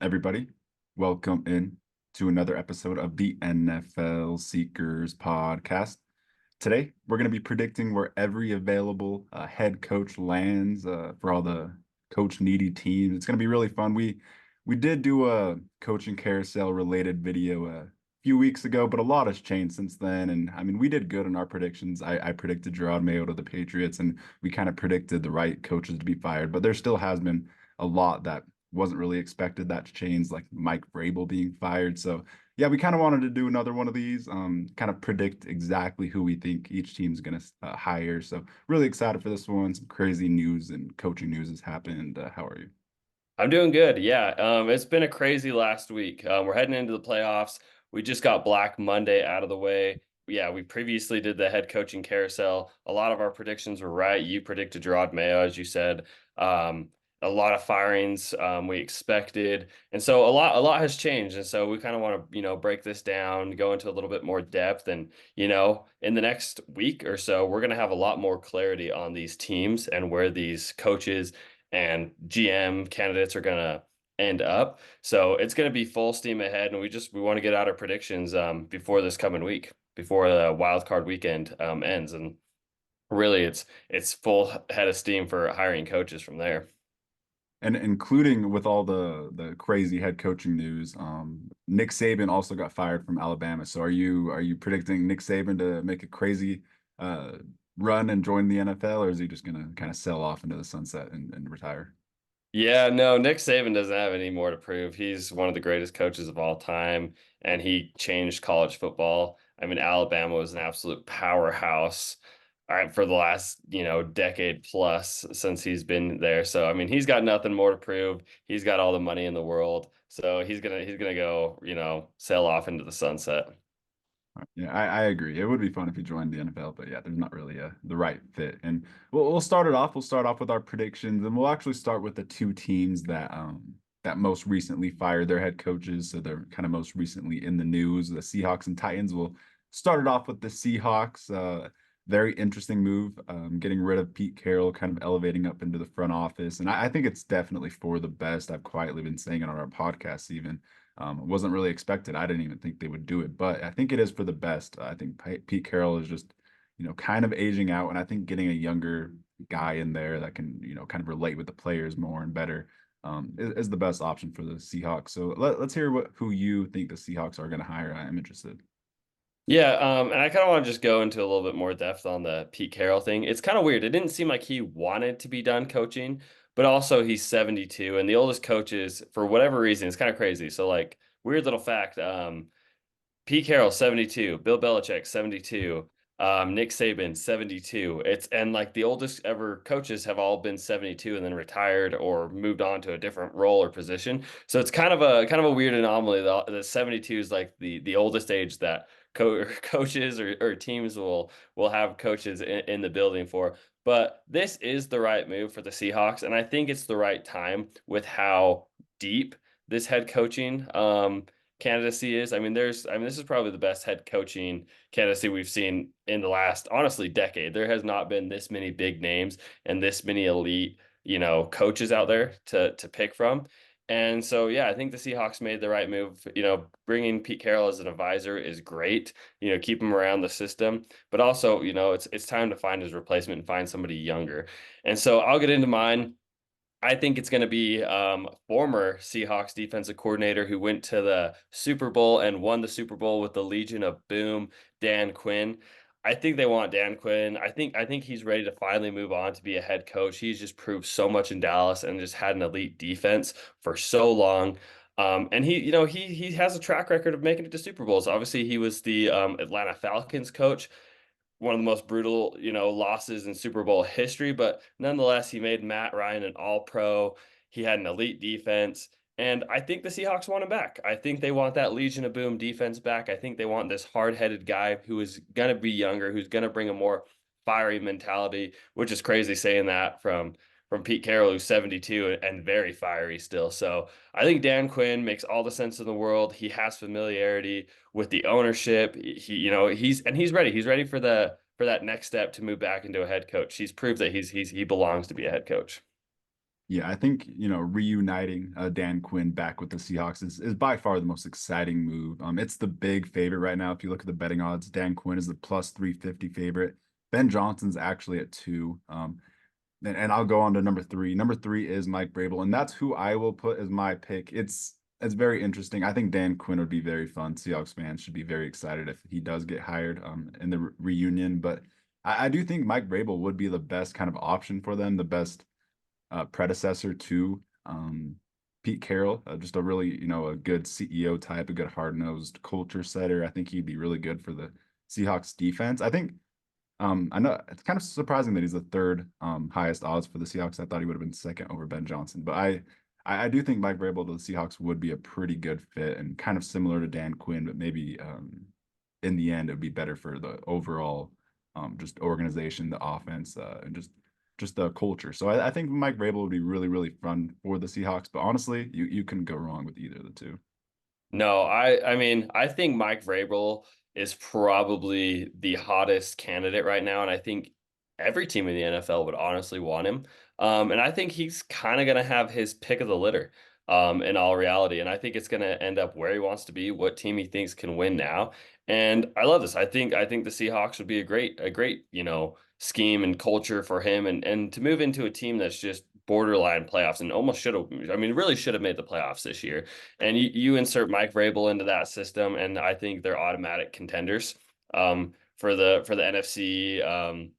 Everybody, welcome in to another episode of the NFL Seekers podcast. Today, we're going to be predicting where every available head coach lands for all the coach needy teams. It's going to be really fun. We did do a coaching carousel related video a few weeks ago, but a lot has changed since then. And I mean, we did good in our predictions. I predicted Gerard Mayo to the Patriots, and we kind of predicted the right coaches to be fired. But there still has been a lot that wasn't really expected that to change, like Mike Vrabel being fired. So yeah, we kind of wanted to do another one of these, kind of predict exactly who we think each team's going to hire. So really excited for this one. Some crazy news and coaching news has happened. How are you? I'm doing good. Yeah. It's been a crazy last week. We're heading into the playoffs. We just got Black Monday out of the way. Yeah, we previously did the head coaching carousel. A lot of our predictions were right. You predicted Gerard Mayo, as you said. A lot of firings we expected, and so a lot has changed. And so we kind of want to break this down, go into a little bit more depth, and in the next week or so, we're going to have a lot more clarity on these teams and where these coaches and GM candidates are going to end up. So it's going to be full steam ahead, and we want to get out our predictions before this coming week, before the wild card weekend ends, and really it's full head of steam for hiring coaches from there. And including with all the crazy head coaching news, Nick Saban also got fired from Alabama. So are you predicting Nick Saban to make a crazy uh, run and join the NFL, or is he just gonna kind of sell off into the sunset and retire? Yeah, no, Nick Saban doesn't have any more to prove. He's one of the greatest coaches of all time, and he changed college football. I mean, Alabama was an absolute powerhouse, all right, for the last, decade plus since he's been there. So, I mean, he's got nothing more to prove. He's got all the money in the world. So he's gonna go, sail off into the sunset. Yeah, I agree. It would be fun if he joined the NFL, but yeah, there's not really the right fit. And we'll start it off. We'll start off with our predictions, and we'll actually start with the two teams that most recently fired their head coaches. So they're kind of most recently in the news. The Seahawks and Titans. We'll start it off with the Seahawks. Very interesting move, getting rid of Pete Carroll, kind of elevating up into the front office. And I think it's definitely for the best. I've quietly been saying it on our podcast even. It wasn't really expected. I didn't even think they would do it, but I think it is for the best. I think Pete Carroll is just, kind of aging out, and I think getting a younger guy in there that can, kind of relate with the players more and better is the best option for the Seahawks. So let's hear who you think the Seahawks are going to hire. I'm interested. Yeah, and I kind of want to just go into a little bit more depth on the Pete Carroll thing. It's kind of weird. It didn't seem like he wanted to be done coaching, but also he's 72, and the oldest coaches, for whatever reason, it's kind of crazy. So, like, weird little fact, Pete Carroll, 72, Bill Belichick, 72, Nick Saban, 72. And like the oldest ever coaches have all been 72 and then retired or moved on to a different role or position. So it's kind of a weird anomaly. The 72 is like the oldest age that coaches or teams will have coaches in the building for. But this is the right move for the Seahawks, and I think it's the right time with how deep this head coaching candidacy is. This is probably the best head coaching candidacy we've seen in the last, honestly, decade. There has not been this many big names and this many elite, coaches out there to pick from. And so, yeah, I think the Seahawks made the right move. Bringing Pete Carroll as an advisor is great. Keep him around the system, but also, it's time to find his replacement and find somebody younger. And so I'll get into mine. I think it's going to be former Seahawks defensive coordinator who went to the Super Bowl and won the Super Bowl with the Legion of Boom, Dan Quinn. I think they want Dan Quinn. I think he's ready to finally move on to be a head coach. He's just proved so much in Dallas and just had an elite defense for so long. And he has a track record of making it to Super Bowls. Obviously, he was the Atlanta Falcons coach, one of the most brutal, losses in Super Bowl history. But nonetheless, he made Matt Ryan an all-pro. He had an elite defense. And I think the Seahawks want him back. I think they want that Legion of Boom defense back. I think they want this hard-headed guy who is going to be younger, who's going to bring a more fiery mentality, which is crazy saying that from Pete Carroll, who's 72 and very fiery still. So I think Dan Quinn makes all the sense in the world. He has familiarity with the ownership. He's ready. He's ready for that next step to move back into a head coach. He's proved that he belongs to be a head coach. Yeah, I think, reuniting Dan Quinn back with the Seahawks is by far the most exciting move. It's the big favorite right now. If you look at the betting odds, Dan Quinn is the plus 350 favorite. Ben Johnson's actually at two. And I'll go on to number three. Number three is Mike Vrabel, and that's who I will put as my pick. It's very interesting. I think Dan Quinn would be very fun. Seahawks fans should be very excited if he does get hired in the reunion. But I do think Mike Vrabel would be the best kind of option for them, the best predecessor to Pete Carroll, just a really, a good CEO type, a good hard-nosed culture setter. I think he'd be really good for the Seahawks defense. I know it's kind of surprising that he's the third highest odds for the Seahawks. I thought he would have been second over Ben Johnson, but I do think Mike Vrabel to the Seahawks would be a pretty good fit and kind of similar to Dan Quinn, but maybe in the end it would be better for the overall just organization, the offense, and just the culture. So I think Mike Vrabel would be really, really fun for the Seahawks. But honestly, you couldn't go wrong with either of the two. No, I mean, I think Mike Vrabel is probably the hottest candidate right now, and I think every team in the NFL would honestly want him. And I think he's kind of going to have his pick of the litter, in all reality. And I think it's going to end up where he wants to be, what team he thinks can win now. And I love this. I think the Seahawks would be a great, scheme and culture for him, and to move into a team that's just borderline playoffs and almost should have, I mean, really should have made the playoffs this year. And you insert Mike Vrabel into that system, and I think they're automatic contenders for the NFC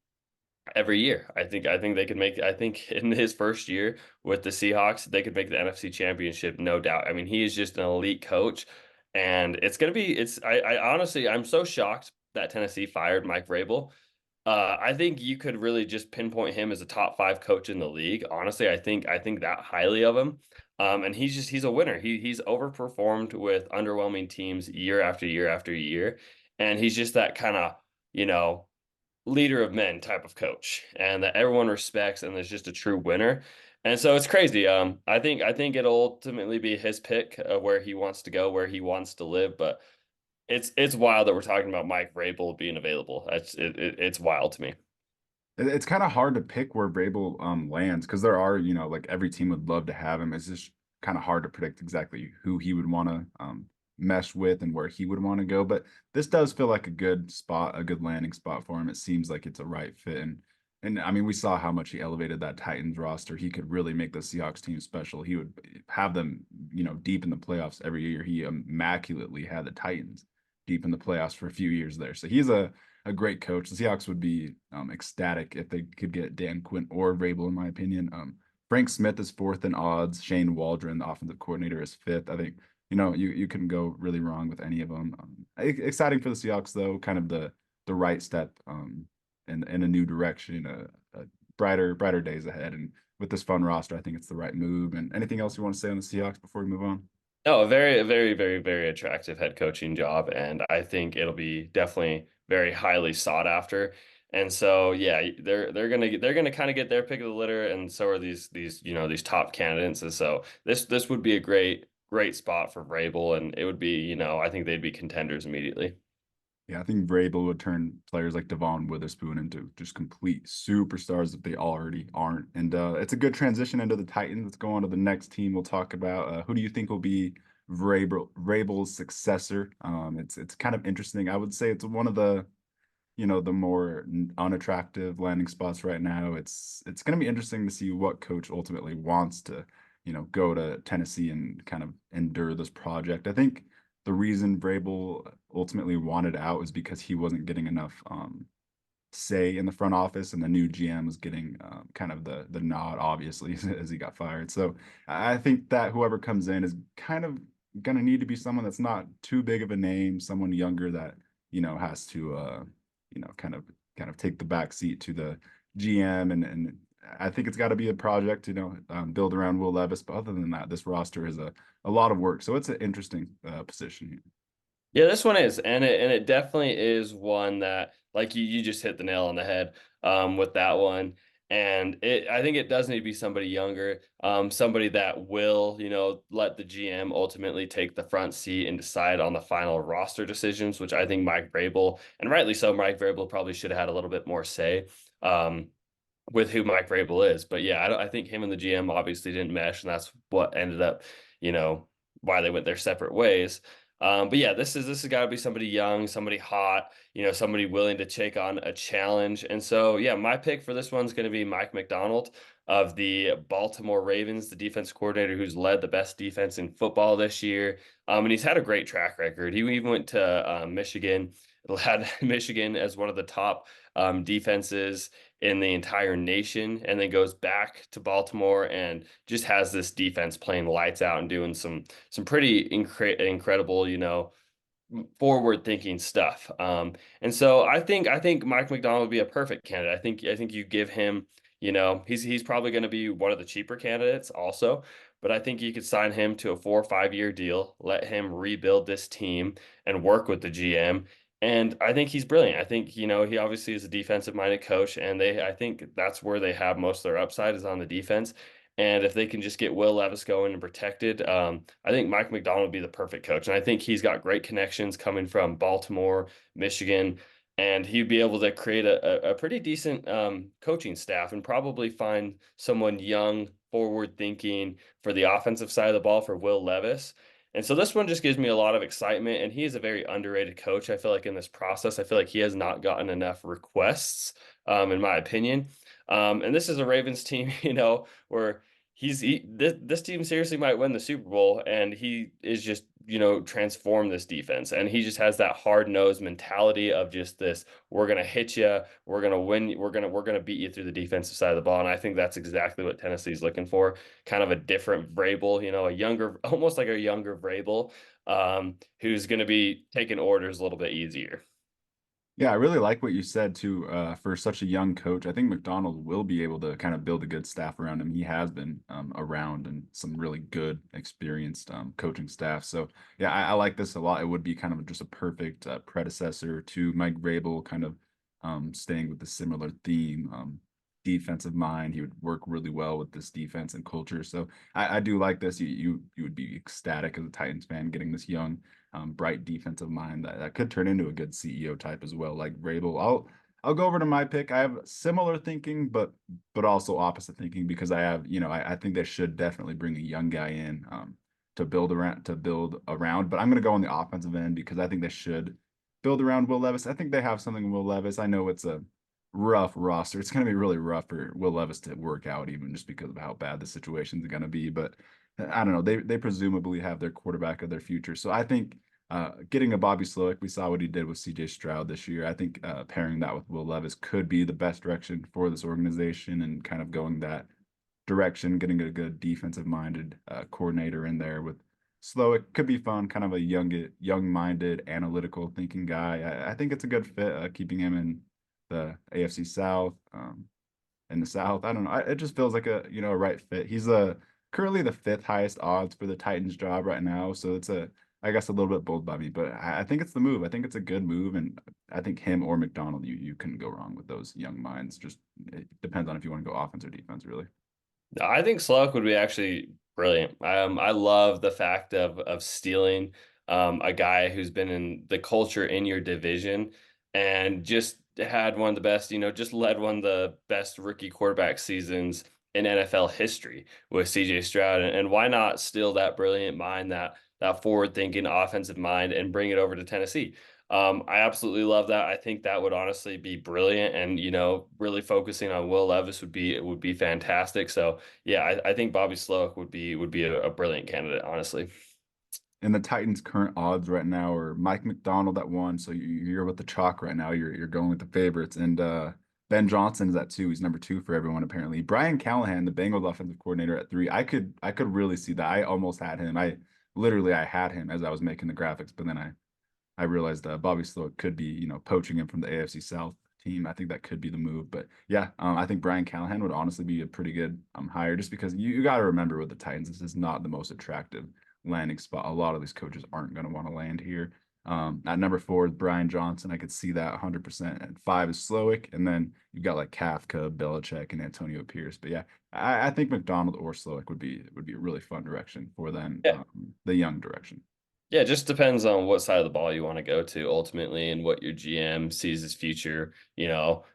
every year. I think they could make. I think in his first year with the Seahawks, they could make the NFC Championship, no doubt. I mean, he is just an elite coach, and it's gonna be. I honestly, I'm so shocked that Tennessee fired Mike Vrabel. I think you could really just pinpoint him as a top five coach in the league. Honestly, I think that highly of him. And he's a winner. He's overperformed with underwhelming teams year after year after year. And he's just that kind of, you know, leader of men type of coach, and that everyone respects, and is just a true winner. And so it's crazy. I think it'll ultimately be his pick of where he wants to go, where he wants to live. But it's wild that we're talking about Mike Vrabel being available. It's wild to me. It's kind of hard to pick where Vrabel lands because there are, like every team would love to have him. It's just kind of hard to predict exactly who he would want to mesh with and where he would want to go. But this does feel like a good spot, a good landing spot for him. It seems like it's a right fit. And I mean, we saw how much he elevated that Titans roster. He could really make the Seahawks team special. He would have them, deep in the playoffs every year. He immaculately had the Titans deep in the playoffs for a few years there. So he's a great coach. The Seahawks would be ecstatic if they could get Dan Quinn or Vrabel, in my opinion. Frank Smith is fourth in odds. Shane Waldron, the offensive coordinator, is fifth. I think you couldn't go really wrong with any of them. Exciting for the Seahawks though, kind of the right step in a new direction, a brighter days ahead. And with this fun roster, I think it's the right move. And anything else you want to say on the Seahawks before we move on? No, a very, very, very attractive head coaching job, and I think it'll be definitely very highly sought after. And so, yeah, they're gonna kind of get their pick of the litter, and so are these top candidates. And so this would be a great spot for Vrabel, and it would be, I think they'd be contenders immediately. Yeah, I think Vrabel would turn players like Devon Witherspoon into just complete superstars if they already aren't. And it's a good transition into the Titans. Let's go on to the next team we'll talk about. Who do you think will be Vrabel's successor? It's kind of interesting. I would say it's one of the more unattractive landing spots right now. It's going to be interesting to see what coach ultimately wants to, go to Tennessee and kind of endure this project. I think the reason Vrabel ultimately wanted out is because he wasn't getting enough say in the front office, and the new GM was getting kind of the nod, obviously, as he got fired. So I think that whoever comes in is kind of going to need to be someone that's not too big of a name, someone younger that has to kind of take the back seat to the GM, and I think it's got to be a project, build around Will Levis. But other than that, this roster is a lot of work. So it's an interesting position here. Yeah, this one is, and it definitely is one that, like, you just hit the nail on the head with that one. And I think it does need to be somebody younger, somebody that will, let the GM ultimately take the front seat and decide on the final roster decisions, which I think Mike Vrabel, and rightly so, Mike Vrabel probably should have had a little bit more say. Um, with who Mike Vrabel is. But yeah, I think him and the GM obviously didn't mesh, and that's what ended up, you know, why they went their separate ways. But yeah, this has got to be somebody young, somebody hot, somebody willing to take on a challenge. And so yeah, my pick for this one's going to be Mike McDonald of the Baltimore Ravens, the defense coordinator who's led the best defense in football this year. And he's had a great track record. He even went to Michigan, had Michigan as one of the top defenses in the entire nation, and then goes back to Baltimore and just has this defense playing lights out and doing some pretty incredible, forward thinking stuff. And so I think Mike McDonald would be a perfect candidate. I think you give him, he's probably going to be one of the cheaper candidates also, but I think you could sign him to a 4 or 5 year deal, let him rebuild this team and work with the GM. And I think he's brilliant. I think, he obviously is a defensive minded coach, and I think that's where they have most of their upside is on the defense. And if they can just get Will Levis going and protected, I think Mike McDonald would be the perfect coach. And I think he's got great connections coming from Baltimore, Michigan, and he'd be able to create a pretty decent coaching staff and probably find someone young, forward thinking for the offensive side of the ball for Will Levis. And so this one just gives me a lot of excitement. And he is a very underrated coach. I feel like in this process, I feel like he has not gotten enough requests, in my opinion. And this is a Ravens team, where this team seriously might win the Super Bowl, and he is just transform this defense, and he just has that hard nosed mentality of just this: we're gonna hit you, we're gonna win, we're gonna beat you through the defensive side of the ball, and I think that's exactly what Tennessee's looking for, kind of a different Vrabel, a younger, almost like a younger Vrabel, who's gonna be taking orders a little bit easier. Yeah, I really like what you said too. For such a young coach, I think McDonald will be able to kind of build a good staff around him. He has been around and some really good, experienced coaching staff. So yeah, I like this a lot. It would be kind of just a perfect predecessor to Mike Vrabel, kind of staying with the similar theme. Defensive mind. He would work really well with this defense and culture. So I do like this. You would be ecstatic as a Titans fan getting this young bright defensive mind that could turn into a good CEO type as well, like Vrabel. I'll go over to my pick. I have similar thinking, but also opposite thinking because I have, I think they should definitely bring a young guy in to build around. But I'm gonna go on the offensive end because I think they should build around Will Levis. I think they have something in Will Levis. I know it's a rough roster. It's gonna be really rough for Will Levis to work out, even just because of how bad the situation's gonna be. But I don't know. They presumably have their quarterback of their future. So I think getting a Bobby Slowick, we saw what he did with CJ Stroud this year. I think pairing that with Will Levis could be the best direction for this organization and kind of going that direction, getting a good defensive minded coordinator in there with Slowick could be fun, kind of a young minded, analytical thinking guy. I think it's a good fit, keeping him in the AFC South. In the South. I don't know. It just feels like a right fit. He's currently the fifth highest odds for the Titans job right now. So it's I guess a little bit bold by me, but I think it's the move. I think it's a good move, and I think him or McDonald, you couldn't go wrong with those young minds. Just it depends on if you want to go offense or defense, really. I think Sloak would be actually brilliant. I love the fact of stealing a guy who's been in the culture in your division and just had one of the best, just led one of the best rookie quarterback seasons in NFL history with CJ Stroud. And why not steal that brilliant mind, that forward thinking offensive mind, and bring it over to Tennessee? I absolutely love that. I think that would honestly be brilliant, and really focusing on Will Levis would be fantastic. So yeah, I think Bobby Sloak would be a brilliant candidate, honestly. And the Titans' current odds right now are Mike McDonald at one. So you're with the chalk right now. You're going with the favorites. And Ben Johnson is at two. He's number two for everyone apparently. Brian Callahan, the Bengals offensive coordinator, at three. I could really see that. I almost had him. I had him as I was making the graphics, but then I realized Bobby Slowick could be, poaching him from the AFC South team. I think that could be the move. But yeah, I think Brian Callahan would honestly be a pretty good hire just because you got to remember with the Titans, this is not the most attractive landing spot. A lot of these coaches aren't going to want to land here. At number four is Brian Johnson. I could see that 100%. At five is Slowick. And then you've got like Kafka, Belichick, and Antonio Pierce. But yeah, I think McDonald or Slowick would be a really fun direction for them, Yeah. the young direction. Yeah, it just depends on what side of the ball you want to go to ultimately and what your GM sees as future,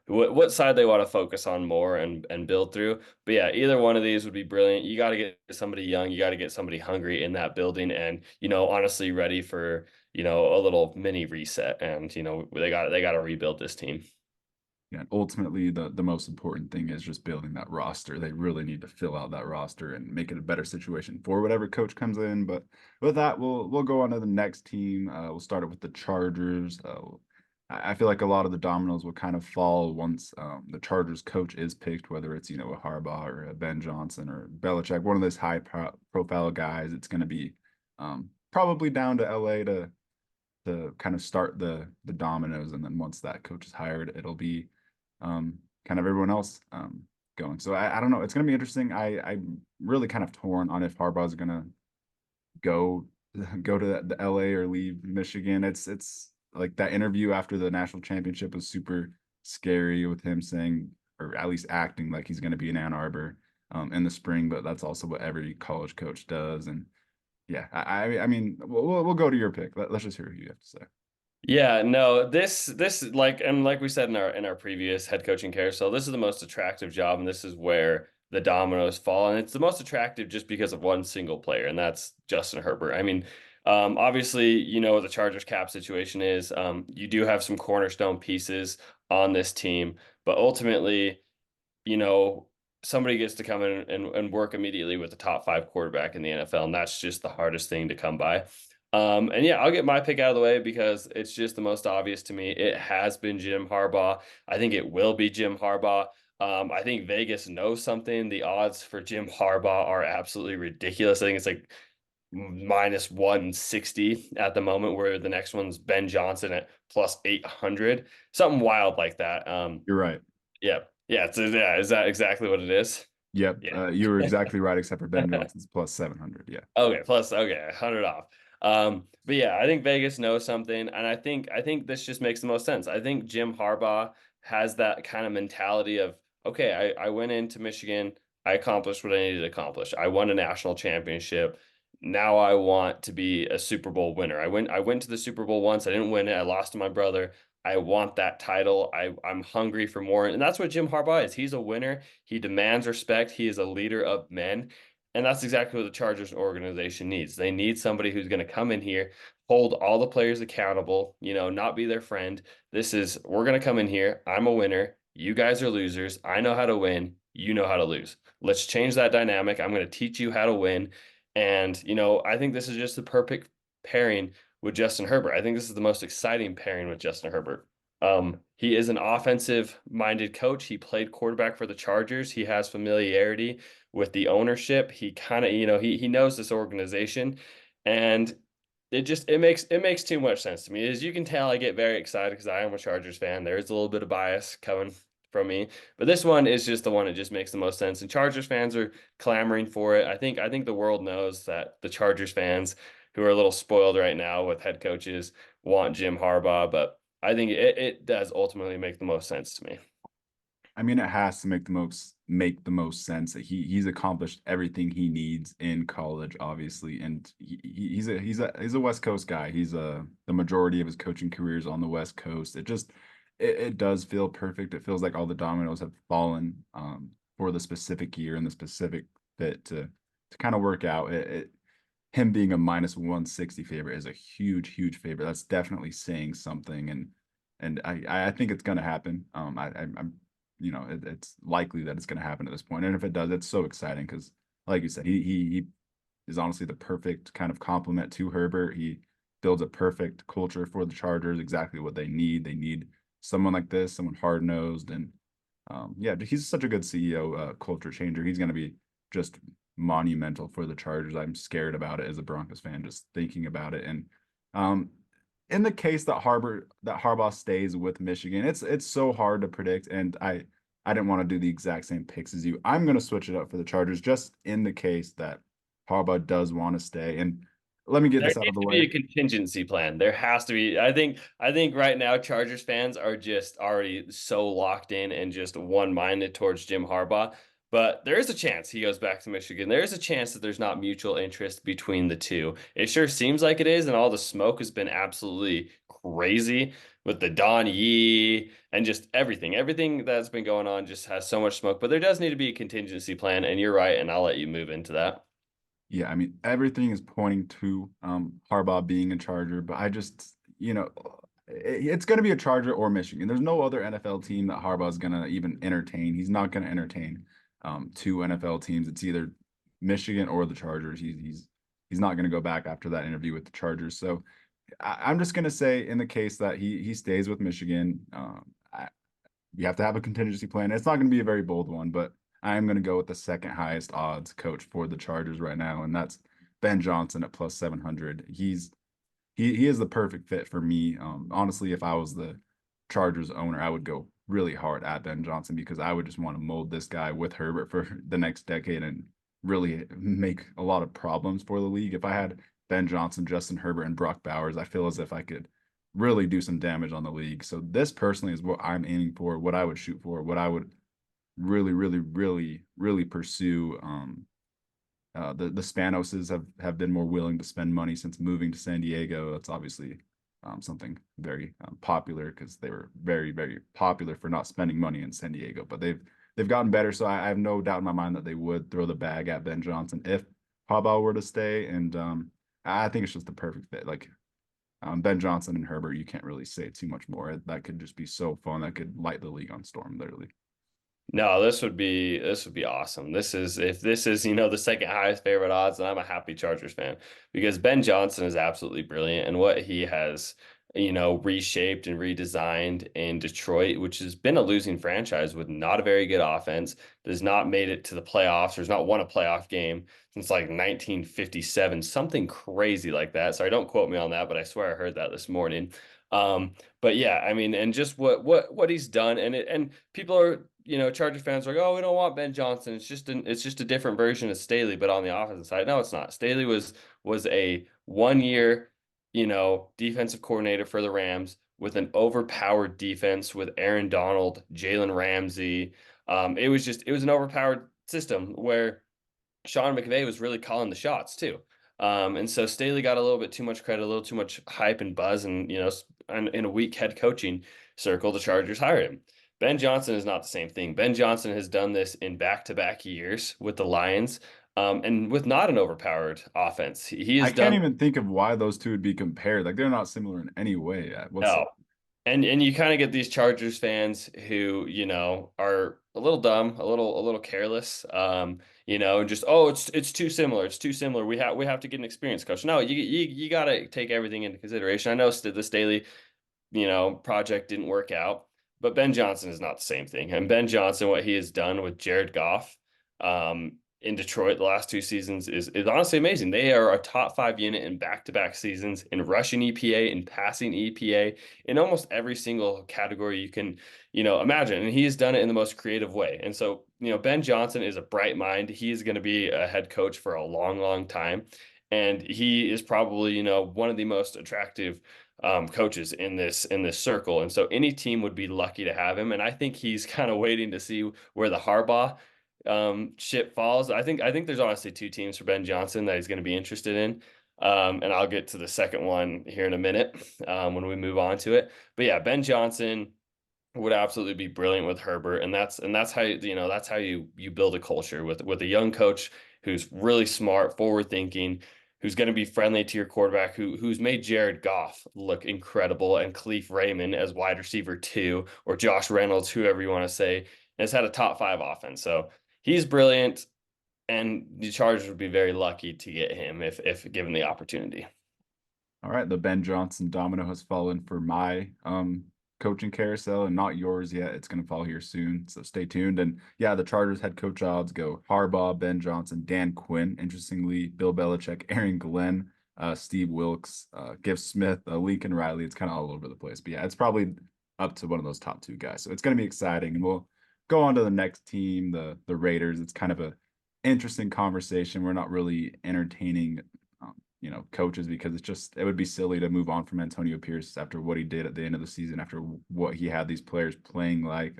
what side they want to focus on more and build through. But yeah, either one of these would be brilliant. You got to get somebody young, you got to get somebody hungry in that building and, honestly ready for, a little mini reset and, they got to rebuild this team. Yeah, ultimately the most important thing is just building that roster. They really need to fill out that roster and make it a better situation for whatever coach comes in. But with that, we'll go on to the next team. We'll start it with the Chargers. I feel like a lot of the dominoes will kind of fall once the Chargers coach is picked, whether it's a Harbaugh or a Ben Johnson or Belichick, one of those profile guys. It's going to be probably down to LA to kind of start the dominoes, and then once that coach is hired, it'll be kind of everyone else going. So I don't know. It's going to be interesting. I'm really kind of torn on if Harbaugh is going to go go to the LA or leave Michigan. It's like that interview after the national championship was super scary with him saying, or at least acting like he's going to be in Ann Arbor in the spring. But that's also what every college coach does. And yeah, I mean, we'll go to your pick. Let's just hear what you have to say. Yeah, no, this like we said in our previous head coaching carousel, this is the most attractive job, and this is where the dominoes fall, and it's the most attractive just because of one single player, and that's Justin Herbert. I mean, obviously, what the Chargers cap situation is. You do have some cornerstone pieces on this team, but ultimately, you know, somebody gets to come in and work immediately with the top five quarterback in the NFL, and that's just the hardest thing to come by. And yeah, I'll get my pick out of the way because it's just the most obvious to me. It has been Jim Harbaugh. I think it will be Jim Harbaugh. I think Vegas knows something. The odds for Jim Harbaugh are absolutely ridiculous. I think it's like minus 160 at the moment, where the next one's Ben Johnson at plus 800, something wild like that. You're right. Yeah. Yeah. Yeah. Is that exactly what it is? Yep, Yeah. you were exactly right, except for Ben Johnson's plus 700. Yeah. Okay. Plus, okay. 100 off. But yeah, I think Vegas knows something. And I think this just makes the most sense. I think Jim Harbaugh has that kind of mentality of, okay, I went into Michigan. I accomplished what I needed to accomplish. I won a national championship. Now I want to be a Super Bowl winner. I went to the Super Bowl once. I didn't win it. I lost to my brother. I want that title. I'm hungry for more. And that's what Jim Harbaugh is. He's a winner. He demands respect. He is a leader of men. And that's exactly what the Chargers organization needs. They need somebody who's going to come in here, hold all the players accountable, not be their friend. We're going to come in here. I'm a winner. You guys are losers. I know how to win. You know how to lose. Let's change that dynamic. I'm going to teach you how to win. And, I think this is just the perfect pairing with Justin Herbert. I think this is the most exciting pairing with Justin Herbert. He is an offensive minded coach. He played quarterback for the Chargers. He has familiarity with the ownership. He kind of, he knows this organization, and it makes too much sense to me. As you can tell, I get very excited because I am a Chargers fan. There is a little bit of bias coming from me, but this one is just the one that just makes the most sense. And Chargers fans are clamoring for it. I think the world knows that the Chargers fans, who are a little spoiled right now with head coaches, want Jim Harbaugh, but I think it does ultimately make the most sense to me. I mean, it has to make the most sense that he's accomplished everything he needs in college, obviously, and he's a West Coast guy. He's the majority of his coaching career is on the West Coast. It does feel perfect. It feels like all the dominoes have fallen for the specific year and the specific fit to kind of work out. Him being a minus 160 favorite is a huge favorite. That's definitely saying something, and I think it's going to happen. I'm it's likely that it's going to happen at this point. And if it does, it's so exciting because, like you said, he is honestly the perfect kind of complement to Herbert. He builds a perfect culture for the Chargers, exactly what they need. They need someone like this, someone hard nosed, and yeah, he's such a good CEO, culture changer. He's going to be just monumental for the Chargers. I'm scared about it as a Broncos fan, just thinking about it. And um, in the case that Harbaugh stays with Michigan, it's so hard to predict, and I didn't want to do the exact same picks as you. I'm going to switch it up for the Chargers, just in the case that Harbaugh does want to stay. And let me get There this out of needs the to be way. a contingency plan. There has to be. I think right now Chargers fans are just already so locked in and just one-minded towards Jim Harbaugh. But there is a chance he goes back to Michigan. There is a chance that there's not mutual interest between the two. It sure seems like it is, and all the smoke has been absolutely crazy with the Don Yee and just everything. Everything that's been going on just has so much smoke. But there does need to be a contingency plan, and you're right, and I'll let you move into that. Yeah, I mean, everything is pointing to Harbaugh being a Charger, but I just, it's going to be a Charger or Michigan. There's no other NFL team that Harbaugh's going to even entertain. He's not going to entertain two NFL teams. It's either Michigan or the Chargers. He's not going to go back after that interview with the Chargers. So I'm just going to say, in the case that he stays with Michigan, you have to have a contingency plan. It's not going to be a very bold one, but I am going to go with the second highest odds coach for the Chargers right now, and that's Ben Johnson at plus 700. He is the perfect fit for me. Honestly, if I was the Chargers owner, I would go really hard at Ben Johnson because I would just want to mold this guy with Herbert for the next decade and really make a lot of problems for the league. If I had Ben Johnson, Justin Herbert, and Brock Bowers, I feel as if I could really do some damage on the league. So this personally is what I'm aiming for, what I would shoot for, what I would really, really, really, really pursue. The Spanoses have been more willing to spend money since moving to San Diego. That's obviously something very popular because they were very, very popular for not spending money in San Diego. But they've gotten better, so I have no doubt in my mind that they would throw the bag at Ben Johnson if Harbaugh were to stay. And I think it's just the perfect fit. Like Ben Johnson and Herbert, you can't really say too much more. That could just be so fun. That could light the league on storm, literally. No, this would be awesome. This is if this is, the second highest favorite odds, then I'm a happy Chargers fan because Ben Johnson is absolutely brilliant and what he has, reshaped and redesigned in Detroit, which has been a losing franchise with not a very good offense, does not made it to the playoffs, or has not won a playoff game since like 1957, something crazy like that. Sorry, don't quote me on that, but I swear I heard that this morning. But yeah, I mean, and just what he's done, and people are, Charger fans are like, oh, we don't want Ben Johnson. It's just a different version of Staley, but on the offensive side, no, it's not. Staley was a 1 year, defensive coordinator for the Rams with an overpowered defense with Aaron Donald, Jalen Ramsey. It was an overpowered system where Sean McVay was really calling the shots too. And so Staley got a little bit too much credit, a little too much hype and buzz, and in a weak head coaching circle, the Chargers hired him. Ben Johnson is not the same thing. Ben Johnson has done this in back-to-back years with the Lions, and with not an overpowered offense. He I has can't done even think of why those two would be compared. Like they're not similar in any way whatsoever. no. And you kind of get these Chargers fans who, are a little dumb, a little careless. Just it's too similar. It's too similar. We have to get an experienced coach. No, you got to take everything into consideration. I know the Staley, project didn't work out, but Ben Johnson is not the same thing. And Ben Johnson, what he has done with Jared Goff, in Detroit the last 2 seasons is honestly amazing. They are a top 5 unit in back-to-back seasons in rushing EPA, in passing EPA, in almost every single category you can, imagine. And he has done it in the most creative way. And so, Ben Johnson is a bright mind. He is going to be a head coach for a long, long time. And he is probably, one of the most attractive coaches in this circle. And so any team would be lucky to have him. And I think he's kind of waiting to see where the Harbaugh ship falls. I think there's honestly two teams for Ben Johnson that he's going to be interested in. And I'll get to the second one here in a minute when we move on to it. But yeah, Ben Johnson would absolutely be brilliant with Herbert, and that's how that's how you build a culture with a young coach who's really smart, forward thinking, who's going to be friendly to your quarterback, who's made Jared Goff look incredible, and Khalif Raymond as wide receiver 2, or Josh Reynolds, whoever you want to say, has had a top 5 offense. So he's brilliant, and the Chargers would be very lucky to get him if given the opportunity. All right, the Ben Johnson domino has fallen for my coaching carousel and not yours yet. It's going to fall here soon, so stay tuned. And yeah, the Chargers head coach odds go Harbaugh, Ben Johnson, Dan Quinn. Interestingly, Bill Belichick, Aaron Glenn, Steve Wilkes, Giff Smith, Lincoln Riley. It's kind of all over the place, but yeah, it's probably up to one of those top 2 guys. So it's going to be exciting, and we'll go on to the next team, the Raiders. It's kind of a interesting conversation. We're not really entertaining coaches because it would be silly to move on from Antonio Pierce after what he did at the end of the season, after what he had these players playing like.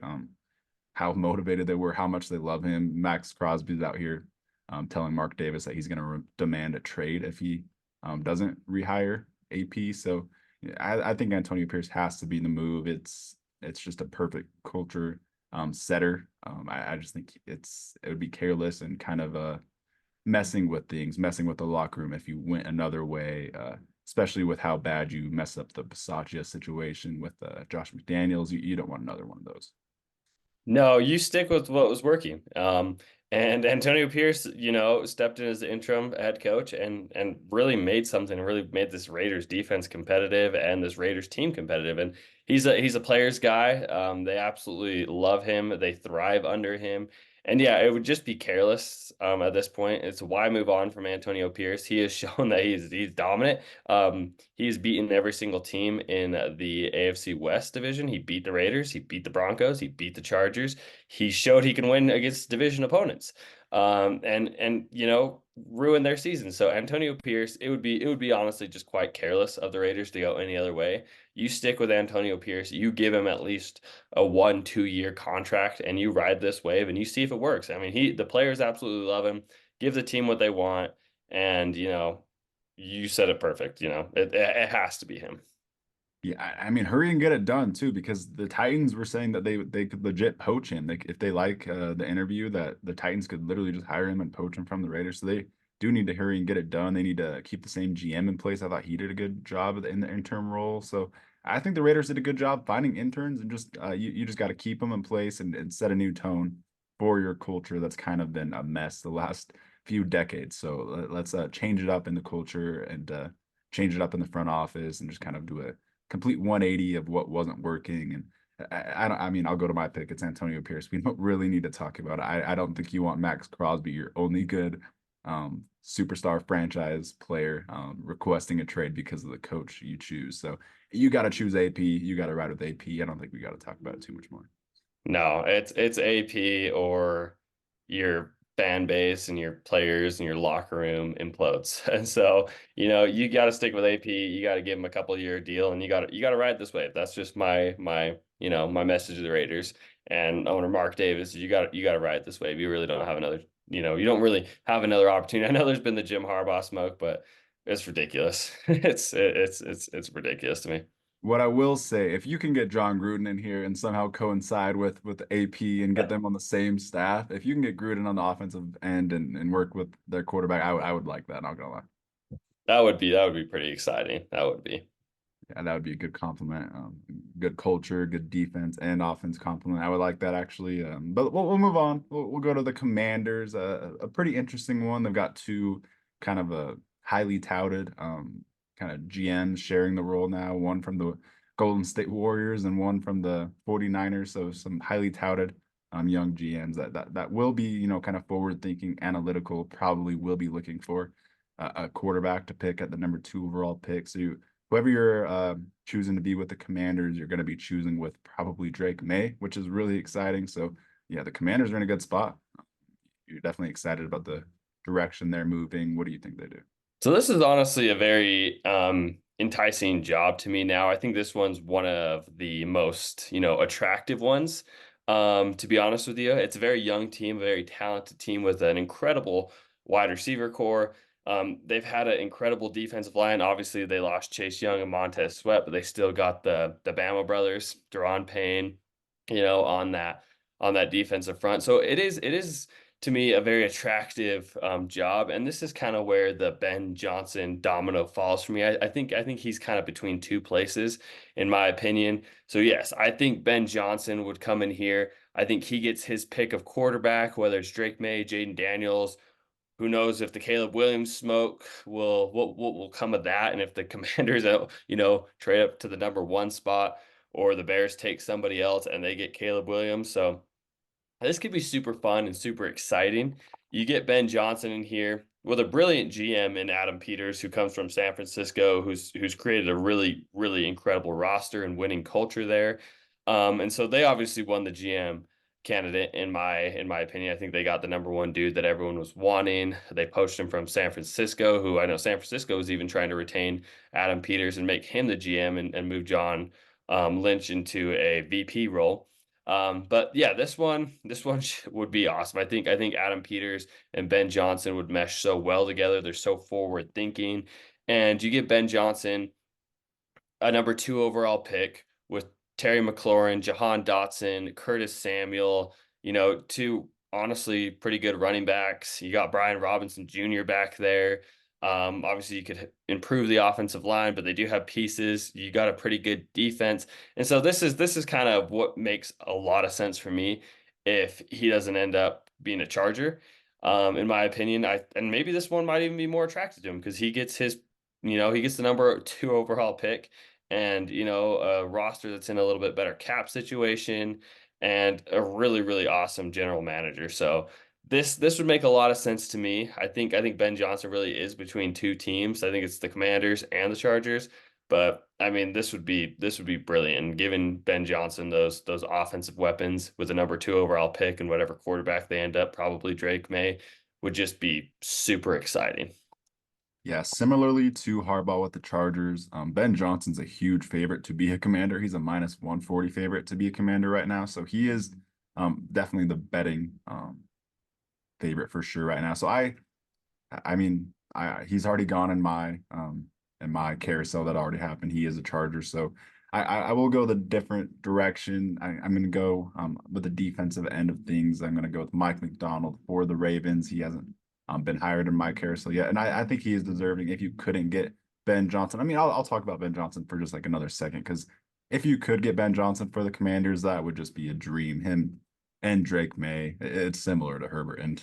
how motivated they were, how much they love him. Max Crosby's out here telling Mark Davis that he's going to demand a trade if he doesn't rehire AP. So yeah, I think Antonio Pierce has to be the move. It's just a perfect culture setter. I just think it would be careless and kind of messing with things, messing with the locker room if you went another way, especially with how bad you mess up the Bisaccia situation with Josh McDaniels. You don't want another one of those. No, you stick with what was working. And Antonio Pierce, stepped in as the interim head coach and really made something, really made this Raiders defense competitive and this Raiders team competitive. And he's a player's guy. They absolutely love him. They thrive under him. And yeah, it would just be careless at this point. It's why move on from Antonio Pierce. He has shown that he's dominant. He's beaten every single team in the AFC West division. He beat the Raiders, he beat the Broncos, he beat the Chargers. He showed he can win against division opponents. And ruin their season. So Antonio Pierce, it would be honestly just quite careless of the Raiders to go any other way. You stick with Antonio Pierce, you give him at least a 1-2 year contract and you ride this wave and you see if it works. I mean, the players absolutely love him. Give the team what they want, and you said it perfect. It has to be him. Yeah, I mean, hurry and get it done too, because the Titans were saying that they could legit poach him. If they like the interview, that the Titans could literally just hire him and poach him from the Raiders. So they do need to hurry and get it done. They need to keep the same GM in place. I thought he did a good job in the interim role. So I think the Raiders did a good job finding interns, and just you just got to keep them in place and set a new tone for your culture that's kind of been a mess the last few decades. So let's change it up in the culture and change it up in the front office and just kind of do a complete 180 of what wasn't working. And I don't, I mean, I'll go to my pick. It's Antonio Pierce. We don't really need to talk about it. I don't think you want Max Crosby, your only good superstar franchise player, requesting a trade because of the coach you choose. So you got to choose AP. You got to ride with AP. I don't think we got to talk about it too much more. No, it's AP or your fan base and your players and your locker room implodes. And so, you got to stick with AP. You got to give him a couple-year deal, and you got to ride this wave. That's just my message to the Raiders and owner Mark Davis. You got to ride this wave. You really don't have another. You don't really have another opportunity. I know there's been the Jim Harbaugh smoke, but it's ridiculous. It's ridiculous to me. What I will say, if you can get John Gruden in here and somehow coincide with AP and get them on the same staff, if you can get Gruden on the offensive end and work with their quarterback, I would like that. Not gonna lie. That would be pretty exciting. That would be. Yeah, that would be a good compliment. Good culture, good defense and offense compliment. I would like that actually. But we'll move on. We'll go to the Commanders. A pretty interesting one. They've got two kind of a highly touted kind of GMs sharing the role now. One from the Golden State Warriors and one from the 49ers. So some highly touted young GMs that will be, kind of forward thinking, analytical, probably will be looking for a quarterback to pick at the number 2 overall pick. So whoever you're choosing to be with the Commanders, you're going to be choosing with probably Drake May, which is really exciting. So yeah, the Commanders are in a good spot. You're definitely excited about the direction they're moving. What do you think they do? So this is honestly a very enticing job to me now. I think this one's one of the most, attractive ones. To be honest with you, it's a very young team, a very talented team with an incredible wide receiver core. They've had an incredible defensive line. Obviously, they lost Chase Young and Montez Sweat, but they still got the Bama brothers, Deron Payne, on that defensive front. So it is to me a very attractive job, and this is kind of where the Ben Johnson domino falls for me. I think he's kind of between two places, in my opinion. So yes, I think Ben Johnson would come in here. I think he gets his pick of quarterback, whether it's Drake May, Jaden Daniels. Who knows if the Caleb Williams smoke will what will come of that, and if the Commanders, trade up to the number 1 spot, or the Bears take somebody else and they get Caleb Williams. So this could be super fun and super exciting. You get Ben Johnson in here with a brilliant GM in Adam Peters, who comes from San Francisco, who's created a really, really incredible roster and winning culture there. And so they obviously won the GM candidate in my opinion. I think they got the number 1 dude that everyone was wanting. They poached him from San Francisco, who I know San Francisco was even trying to retain Adam Peters and make him the GM and move John Lynch into a VP role. But yeah, this one would be awesome. I think Adam Peters and Ben Johnson would mesh so well together. They're so forward thinking, and you get Ben Johnson a number 2 overall pick with Terry McLaurin, Jahan Dotson, Curtis Samuel, 2 honestly pretty good running backs. You got Brian Robinson Jr. back there. Obviously, you could improve the offensive line, but they do have pieces. You got a pretty good defense, and so this is kind of what makes a lot of sense for me if he doesn't end up being a Charger. In my opinion, and maybe this one might even be more attractive to him because he gets the number 2 overall pick and a roster that's in a little bit better cap situation and a really really awesome general manager. So this would make a lot of sense to me. I think Ben Johnson really is between two teams. I think it's the Commanders and the Chargers. But I mean, this would be brilliant. And giving Ben Johnson those offensive weapons with a number 2 overall pick and whatever quarterback they end up, probably Drake May, would just be super exciting. Yeah, similarly to Harbaugh with the Chargers, Ben Johnson's a huge favorite to be a commander. He's a minus 140 favorite to be a commander right now. So he is definitely the betting favorite for sure right now. So I mean, he's already gone in my carousel that already happened. He is a Charger, so I will go the different direction. I'm going to go with the defensive end of things. I'm going to go with Mike McDonald for the Ravens. He hasn't been hired in my carousel yet, and I think he is deserving. If you couldn't get Ben Johnson, I mean, I'll talk about Ben Johnson for just like another second because if you could get Ben Johnson for the Commanders, that would just be a dream. Him and Drake May, it's similar to Herbert and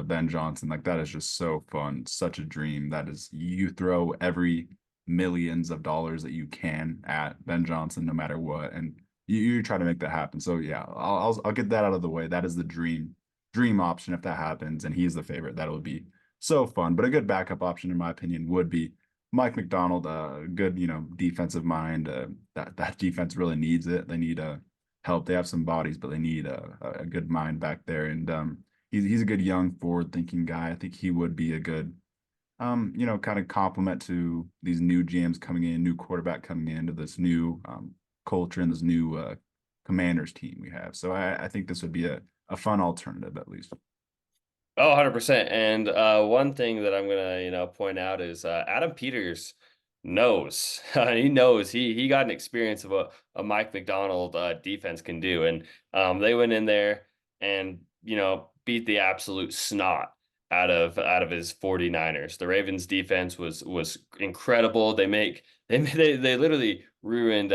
Ben Johnson. Like that is just so fun, such a dream. That is you throw every millions of dollars that you can at Ben Johnson, no matter what, and you try to make that happen. So yeah, I'll get that out of the way. That is the dream option if that happens, and he's the favorite. That would be so fun. But a good backup option, in my opinion, would be Mike McDonald. Good, defensive mind. That defense really needs it. They need help. They have some bodies, but they need a good mind back there. And he's a good young forward thinking guy. I think he would be a good kind of complement to these new GMs coming in, new quarterback coming into this new culture and this new Commanders team we have. So I think this would be a fun alternative at least. Oh, 100%. And one thing that I'm gonna, point out is Adam Peters knows. He knows he got an experience of a Mike McDonald defense can do. And they went in there and, beat the absolute snot out of his 49ers. The Ravens defense was incredible. They literally ruined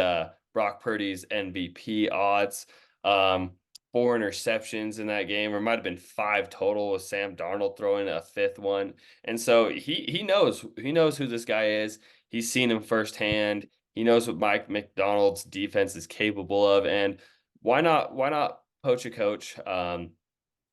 Brock Purdy's MVP odds. Um, 4 interceptions in that game, or might have been 5 total with Sam Darnold throwing a fifth one. And so he knows who this guy is. He's seen him firsthand. He knows what Mike McDonald's defense is capable of. And why not poach a coach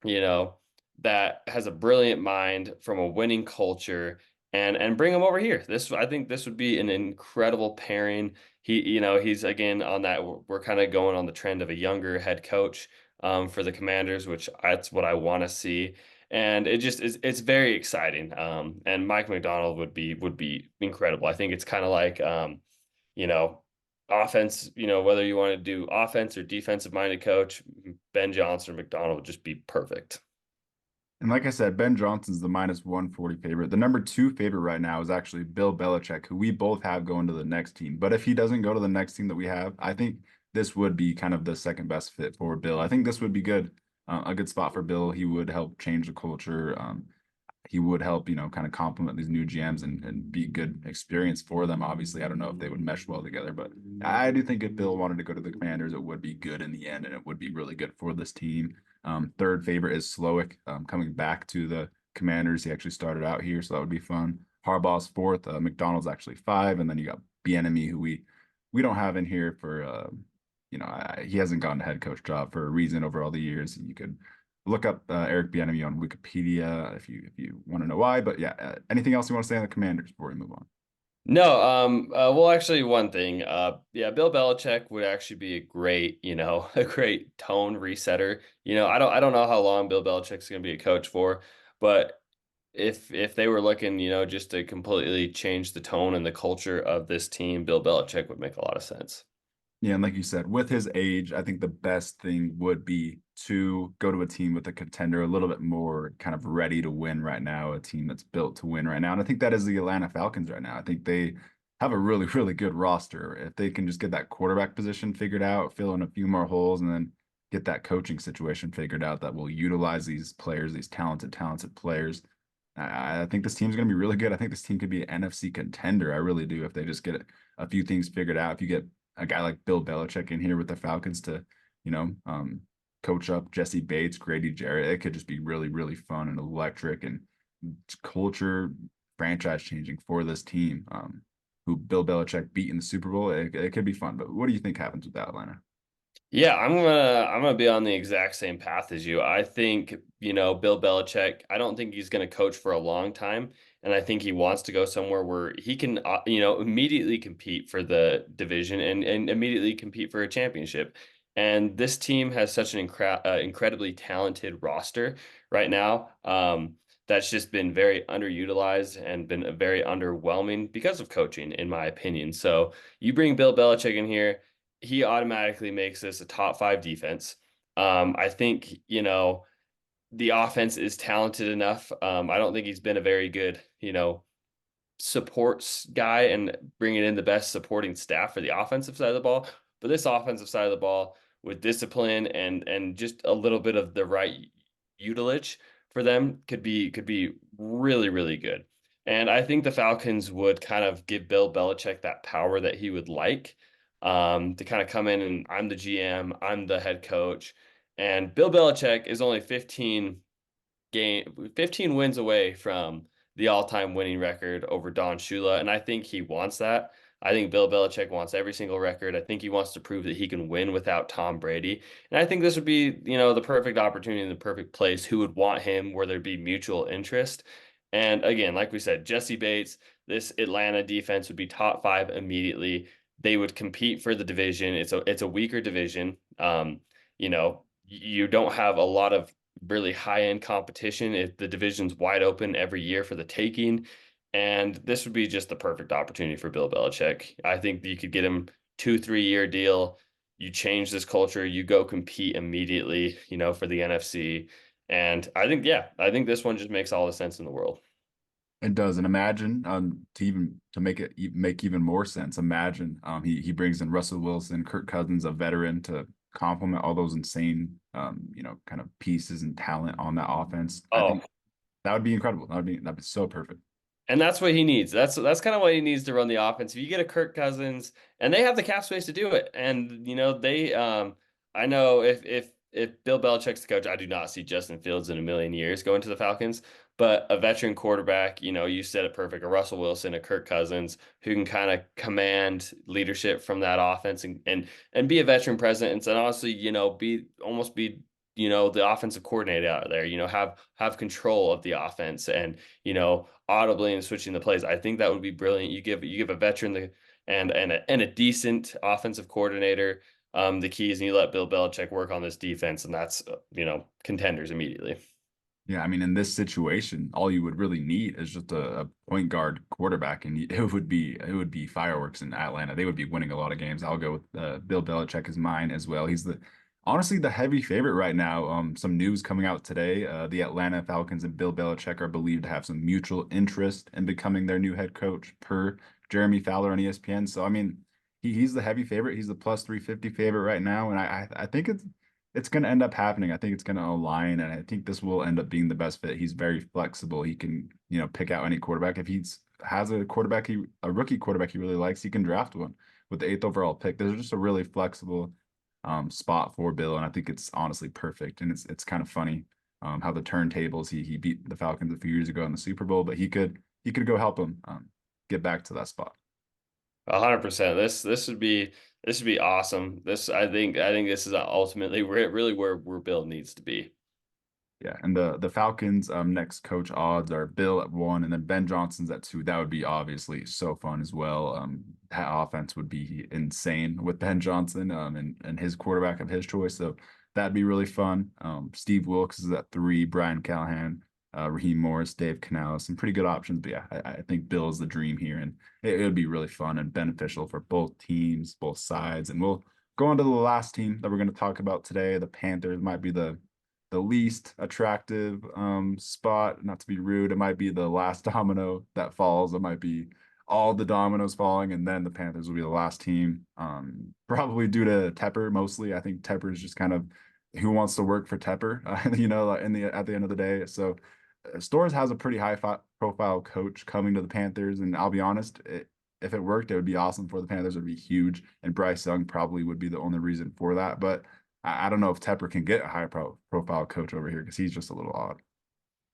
you know, that has a brilliant mind from a winning culture and bring him over here. I think this would be an incredible pairing. He's again on that. We're kind of going on the trend of a younger head coach for the Commanders, which that's what I want to see. And it just is it's very exciting. And Mike McDonald would be incredible. I think it's kind of like you know, offense, whether you want to do offense or defensive minded coach, Ben Johnson or McDonald would just be perfect. And like I said, Ben Johnson's the minus 140 favorite. The number two favorite right now is actually Bill Belichick, who we both have going to the next team. But if he doesn't go to the next team that we have, I think this would be kind of the second best fit for Bill. I think this would be good, a good spot for Bill. He would help change the culture. He would help, kind of complement these new GMs and be good experience for them. Obviously, I don't know if they would mesh well together, but I do think if Bill wanted to go to the Commanders, it would be good in the end, and it would be really good for this team. Third favorite is Slowick, coming back to the Commanders. He actually started out here, so that would be fun. Harbaugh's fourth, McDonald's actually five, and then you got Bieniemy, who we don't have in here for he hasn't gotten a head coach job for a reason over all the years. You could look up Eric Bieniemy on Wikipedia if you want to know why. But yeah, anything else you want to say on the Commanders before we move on? No, well, actually, one thing, yeah, Bill Belichick would actually be a great, a great tone resetter. I don't know how long Bill Belichick's going to be a coach for, but if they were looking, just to completely change the tone and the culture of this team, Bill Belichick would make a lot of sense. Yeah, and like you said, with his age, I think the best thing would be to go to a team with a contender a little bit more kind of ready to win right now, a team that's built to win right now. And I think that is the Atlanta Falcons right now. I think they have a really, really good roster. If they can just get that quarterback position figured out, fill in a few more holes, and then get that coaching situation figured out that will utilize these players, these talented, talented players. I think this team's going to be really good. I think this team could be an NFC contender. I really do. If they just get a few things figured out, if you get a guy like Bill Belichick in here with the Falcons to, you know, coach up Jesse Bates, Grady Jarrett. It could just be really, really fun and electric and culture franchise changing for this team. Who Bill Belichick beat in the Super Bowl. It could be fun. But what do you think happens with Atlanta? Yeah, I'm gonna be on the exact same path as you. I think, Bill Belichick, I don't think he's gonna coach for a long time. And I think he wants to go somewhere where he can, immediately compete for the division and immediately compete for a championship. And this team has such an incredibly talented roster right now. That's just been very underutilized and been very underwhelming because of coaching, in my opinion. So you bring Bill Belichick in here, he automatically makes this a top five defense. I think, the offense is talented enough. I don't think he's been a very good, supports guy and bringing in the best supporting staff for the offensive side of the ball. But this offensive side of the ball with discipline and just a little bit of the right utilage for them could be really, really good. And I think the Falcons would kind of give Bill Belichick that power that he would like, to kind of come in and I'm the GM, I'm the head coach. And Bill Belichick is only 15 wins away from the all-time winning record over Don Shula, and I think he wants that. I think Bill Belichick wants every single record. I think he wants to prove that he can win without Tom Brady. And I think this would be, the perfect opportunity in the perfect place. Who would want him where there'd be mutual interest? And again, like we said, Jesse Bates, this Atlanta defense would be top five immediately. They would compete for the division. It's a weaker division. You don't have a lot of really high end competition. The division's wide open every year for the taking. And this would be just the perfect opportunity for Bill Belichick. I think you could get him 2, 3 year deal. You change this culture, you go compete immediately, for the NFC. And I think this one just makes all the sense in the world. It does, and imagine to make it make even more sense. Imagine he brings in Russell Wilson, Kirk Cousins, a veteran to complement all those insane kind of pieces and talent on that offense. I Oh, think that would be incredible. That'd be so perfect. and that's what he needs. That's kind of what he needs to run the offense. If you get a Kirk Cousins, and they have the cap space to do it, and they I know if Bill Belichick's the coach, I do not see Justin Fields in a million years going to the Falcons. But a veteran quarterback, you said it perfect, a Russell Wilson, a Kirk Cousins, who can kind of command leadership from that offense and be a veteran presence and honestly, be the offensive coordinator out there, have control of the offense and audibly and switching the plays. I think that would be brilliant. You give a veteran and a decent offensive coordinator the keys, and you let Bill Belichick work on this defense, and that's contenders immediately. Yeah, I mean, in this situation, all you would really need is just a point guard quarterback, and it would be fireworks in Atlanta. They would be winning a lot of games. I'll go with Bill Belichick as mine as well. He's the honestly the heavy favorite right now. Some news coming out today: the Atlanta Falcons and Bill Belichick are believed to have some mutual interest in becoming their new head coach, per Jeremy Fowler on ESPN. So, I mean, he's the heavy favorite. He's the plus 350 favorite right now, and I think it's going to end up happening. I think it's going to align, and I think this will end up being the best fit. He's very flexible. He can, pick out any quarterback. If he's has a rookie quarterback he really likes, he can draft one with the eighth overall pick. There's just a really flexible spot for Bill, and I think it's honestly perfect. And it's kind of funny how the turntables he beat the Falcons a few years ago in the Super Bowl, but he could go help them get back to that spot. 100%. This would be awesome. I think this is ultimately where Bill needs to be. Yeah, and the Falcons next coach odds are Bill at one, and then Ben Johnson's at two. That would be obviously so fun as well. That offense would be insane with Ben Johnson and his quarterback of his choice. So that'd be really fun. Steve Wilkes is at three, Brian Callahan Raheem Morris, Dave Canales, some pretty good options. But yeah, I think Bill is the dream here, and it would be really fun and beneficial for both teams, both sides. And we'll go on to the last team that we're going to talk about today. The Panthers might be the least attractive spot. Not to be rude, it might be the last domino that falls. It might be all the dominoes falling, and then the Panthers will be the last team. Probably due to Tepper mostly. I think Tepper is just kind of who wants to work for Tepper, in the at the end of the day. So Stores has a pretty high profile coach coming to the Panthers, and I'll be honest, if it worked, it would be awesome for the Panthers. It would be huge, and Bryce Young probably would be the only reason for that. But I don't know if Tepper can get a high profile coach over here because he's just a little odd.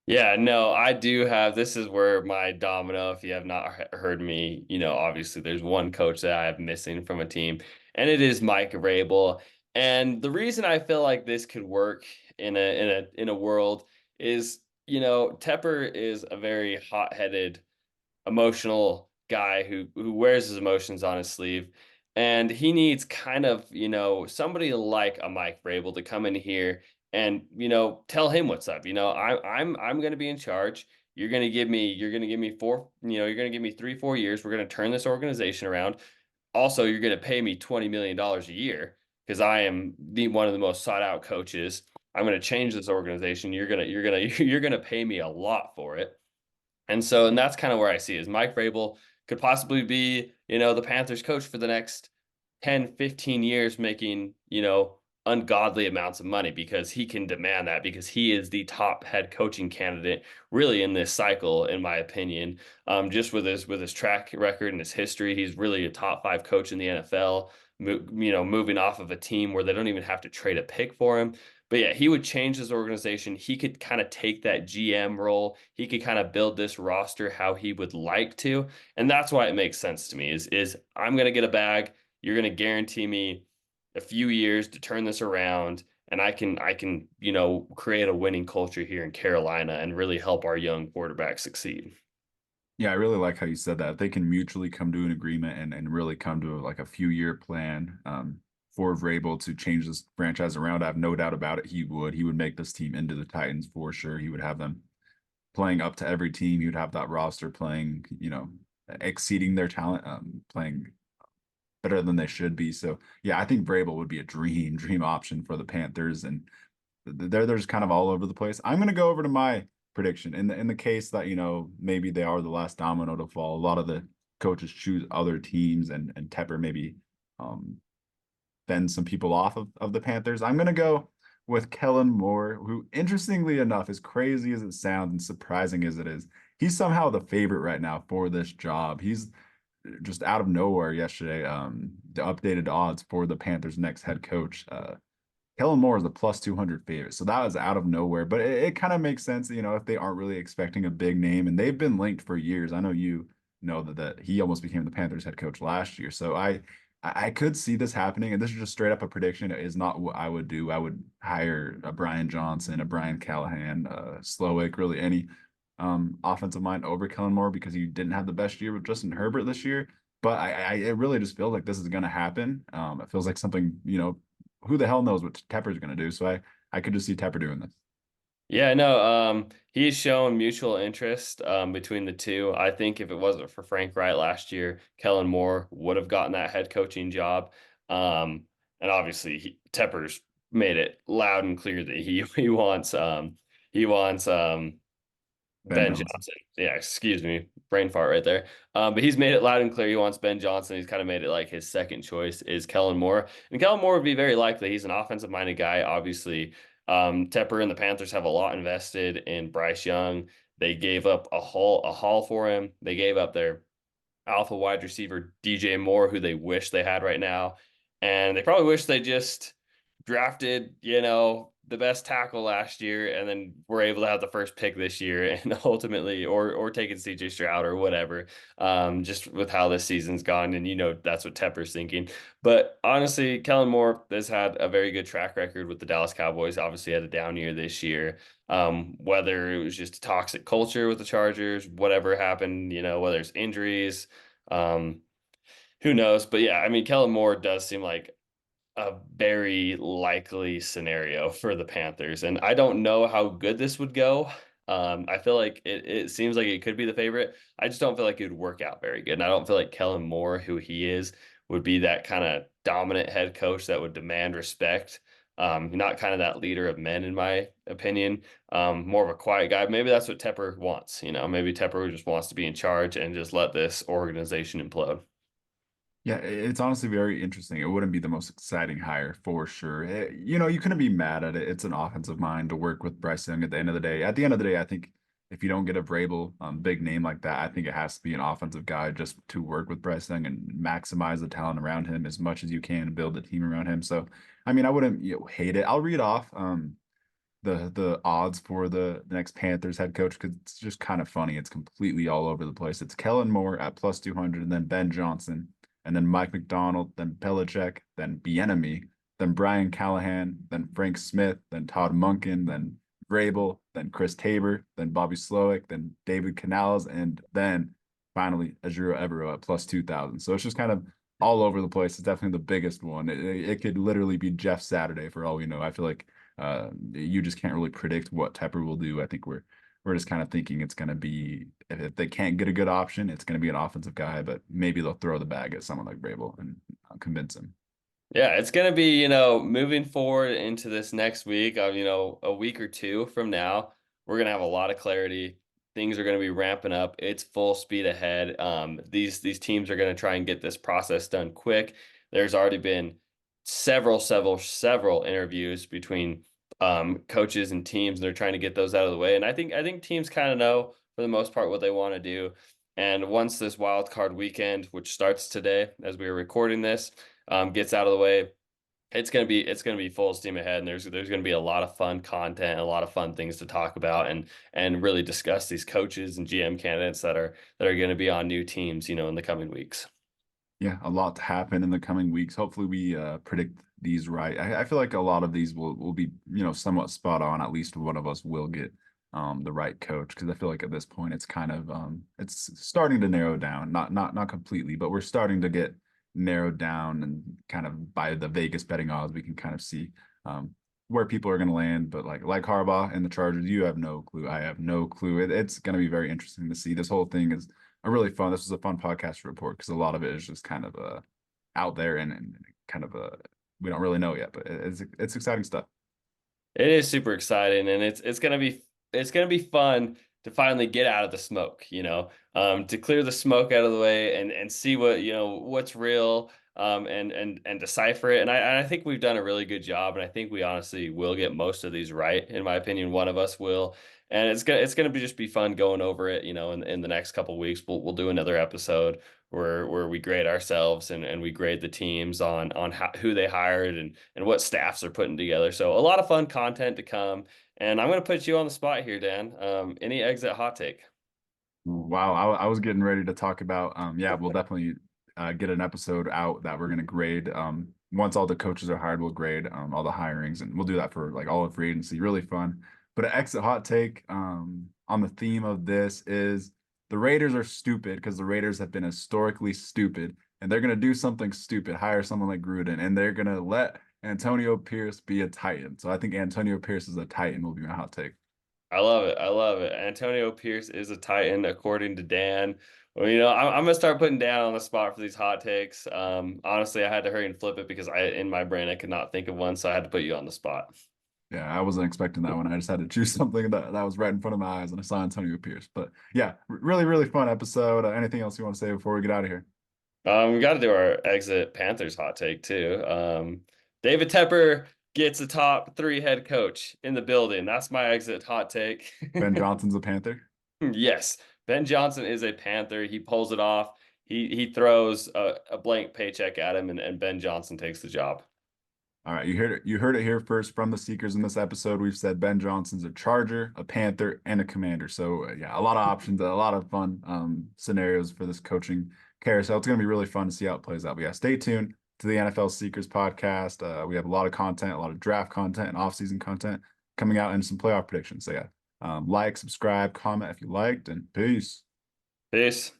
Yeah, no, I do have. This is where my domino, if you have not heard me, obviously there's one coach that I have missing from a team, and it is Mike Vrabel. And the reason I feel like this could work in a world is, Tepper is a very hot-headed, emotional guy who wears his emotions on his sleeve. And he needs kind of, somebody like a Mike Vrabel to come in here and, tell him what's up. I'm gonna be in charge. You're gonna give me you're gonna give me 3, 4 years. We're gonna turn this organization around. Also, you're gonna pay me $20 million a year because I am one of the most sought out coaches. I'm gonna change this organization. You're gonna pay me a lot for it. And that's kind of where I see is Mike Vrabel could possibly be, the Panthers coach for the next 10, 15 years, making, ungodly amounts of money because he can demand that because he is the top head coaching candidate really in this cycle, in my opinion. Just with his track record and his history, he's really a top 5 coach in the NFL. Moving off of a team where they don't even have to trade a pick for him. But yeah, he would change his organization. He could kind of take that GM role. He could kind of build this roster how he would like to. And that's why it makes sense to me is I'm going to get a bag. You're going to guarantee me a few years to turn this around, and I can create a winning culture here in Carolina and really help our young quarterback succeed. Yeah, I really like how you said that. If they can mutually come to an agreement and really come to like a few year plan for Vrabel to change this franchise around, I have no doubt about it. He would. He would make this team into the Titans for sure. He would have them playing up to every team. He would have that roster playing, exceeding their talent, playing better than they should be. So yeah, I think Vrabel would be a dream option for the Panthers, and they're just kind of all over the place. I'm gonna go over to my prediction in the case that maybe they are the last domino to fall. A lot of the coaches choose other teams, and Tepper maybe um, fend some people off of the Panthers. I'm gonna go with Kellen Moore, who, interestingly enough, as crazy as it sounds and surprising as it is, he's somehow the favorite right now for this job. He's just out of nowhere yesterday. The updated odds for the Panthers' next head coach. Kellen Moore is a plus 200 favorite. So that was out of nowhere, but it kind of makes sense, if they aren't really expecting a big name, and they've been linked for years. I know you know that he almost became the Panthers head coach last year. So I could see this happening, and this is just straight up a prediction. It is not what I would do. I would hire a Brian Johnson, a Brian Callahan, Slowick, really any offensive mind over Kellen Moore because he didn't have the best year with Justin Herbert this year. But it really just feels like this is going to happen. It feels like something, who the hell knows what Tepper's going to do. So I could just see Tepper doing this. Yeah, no, he's shown mutual interest between the two. I think if it wasn't for Frank Wright last year, Kellen Moore would have gotten that head coaching job. And obviously, Tepper's made it loud and clear that he wants Ben Ben Johnson. Johnson. Yeah, excuse me, brain fart right there. But he's made it loud and clear he wants Ben Johnson. He's kind of made it like his second choice is Kellen Moore, and Kellen Moore would be very likely. He's an offensive minded guy, obviously. Tepper and the Panthers have a lot invested in Bryce Young. They gave up a haul for him. They gave up their alpha wide receiver DJ Moore, who they wish they had right now, and they probably wish they just drafted, the best tackle last year, and then were able to have the first pick this year, and ultimately, or taking CJ Stroud or whatever. Just with how this season's gone, and that's what Tepper's thinking. But honestly, Kellen Moore has had a very good track record with the Dallas Cowboys. Obviously, had a down year this year. Whether it was just a toxic culture with the Chargers, whatever happened, whether it's injuries, um, who knows? But yeah, I mean, Kellen Moore does seem like a very likely scenario for the Panthers. And I don't know how good this would go. I feel like it seems like it could be the favorite. I just don't feel like it would work out very good. And I don't feel like Kellen Moore, who he is, would be that kind of dominant head coach that would demand respect. Not kind of that leader of men, in my opinion. More of a quiet guy. Maybe that's what Tepper wants. Maybe Tepper just wants to be in charge and just let this organization implode. Yeah, it's honestly very interesting. It wouldn't be the most exciting hire for sure. You couldn't be mad at it. It's an offensive mind to work with Bryce Young at the end of the day. At the end of the day, I think if you don't get a Vrabel, big name like that, I think it has to be an offensive guy just to work with Bryce Young and maximize the talent around him as much as you can and build a team around him. So, I mean, I wouldn't hate it. I'll read off the odds for the next Panthers head coach because it's just kind of funny. It's completely all over the place. It's Kellen Moore at plus 200, and then Ben Johnson, and then Mike McDonald, then Belichick, then Bieniemy, then Brian Callahan, then Frank Smith, then Todd Monken, then Vrabel, then Chris Tabor, then Bobby Slowick, then David Canales, and then finally Azure Evero at plus 2,000. So it's just kind of all over the place. It's definitely the biggest one. It could literally be Jeff Saturday for all we know. I feel like you just can't really predict what Tepper will do. I think we're just kind of thinking it's going to be if they can't get a good option, it's going to be an offensive guy, but maybe they'll throw the bag at someone like Vrabel and convince him. Yeah, it's gonna be, moving forward into this next week, a week or two from now, we're gonna have a lot of clarity. Things are gonna be ramping up. It's full speed ahead. These teams are gonna try and get this process done quick. There's already been several interviews between coaches and teams. They're trying to get those out of the way. And I think teams kind of know for the most part what they want to do. And once this wild card weekend, which starts today as we are recording this, gets out of the way, it's gonna be full steam ahead, and there's gonna be a lot of fun content, a lot of fun things to talk about, and really discuss these coaches and GM candidates that are gonna be on new teams, in the coming weeks. Yeah, a lot to happen in the coming weeks. Hopefully, we predict these right. I feel like a lot of these will be somewhat spot on. At least one of us will get the right coach because I feel like at this point it's kind of it's starting to narrow down. Not completely, but we're starting to get narrowed down and kind of by the Vegas betting odds we can kind of see where people are going to land. But like Harbaugh and the Chargers, you have no clue. I have no clue. It's going to be very interesting to see. This whole thing is a really fun. This was a fun podcast to report because a lot of it is just kind of out there and kind of we don't really know yet, but it's exciting stuff. It is super exciting, and it's gonna be fun to finally get out of the smoke, to clear the smoke out of the way and see what's real, and decipher it. And I think we've done a really good job, and I think we honestly will get most of these right. In my opinion, one of us will. And it's gonna be just be fun going over it, in the next couple weeks. We'll do another episode where we grade ourselves and we grade the teams on who they hired and what staffs are putting together. So a lot of fun content to come. And I'm going to put you on the spot here, Dan. Any exit hot take? Wow, I was getting ready to talk about yeah, we'll definitely get an episode out that we're gonna grade. Once all the coaches are hired, we'll grade all the hirings and we'll do that for like all of free agency. Really fun. But an exit hot take on the theme of this is the Raiders are stupid because the Raiders have been historically stupid and they're gonna do something stupid, hire someone like Gruden, and they're gonna let Antonio Pierce be a Titan. So I think Antonio Pierce is a Titan will be my hot take. I love it. I love it. Antonio Pierce is a Titan, according to Dan. Well, I'm gonna start putting Dan on the spot for these hot takes. Honestly, I had to hurry and flip it because in my brain I could not think of one, so I had to put you on the spot. Yeah, I wasn't expecting that one. I just had to choose something that was right in front of my eyes, and I saw Antonio Pierce. But yeah, really, really fun episode. Anything else you want to say before we get out of here? We got to do our exit Panthers hot take too. David Tepper gets a top three head coach in the building. That's my exit hot take. Ben Johnson's a Panther. Yes, Ben Johnson is a Panther. He pulls it off. He throws a blank paycheck at him, and Ben Johnson takes the job. All right, you heard it here first from the Seekers in this episode. We've said Ben Johnson's a Charger, a Panther, and a Commander. So yeah, a lot of options, a lot of fun scenarios for this coaching carousel. It's going to be really fun to see how it plays out. But yeah, stay tuned to the NFL Seekers podcast. We have a lot of content, a lot of draft content and off-season content coming out, and some playoff predictions. So yeah, like, subscribe, comment if you liked, and peace. Peace.